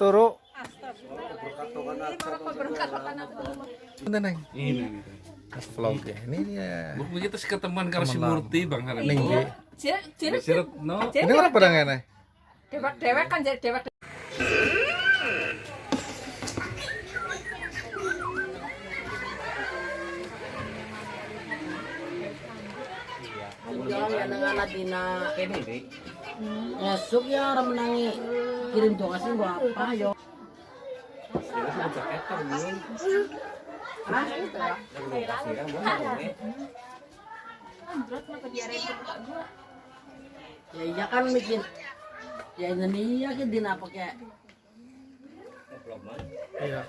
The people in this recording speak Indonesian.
turu. Bener neng. Ini. Vlog ya. Ini ya. Bukan kita ketemuan karo si Murti Bang hari Ning ini. nggih. Siret no. Ini ora padang ngene. Dewek kan jadi dewek. Jangan ya dengan Latina. Esok ya orang menangi kirim tuh kasih gua apa yo. Hah? Ya iya kan mikir. Ya ini ya kita dina pakai. Iya.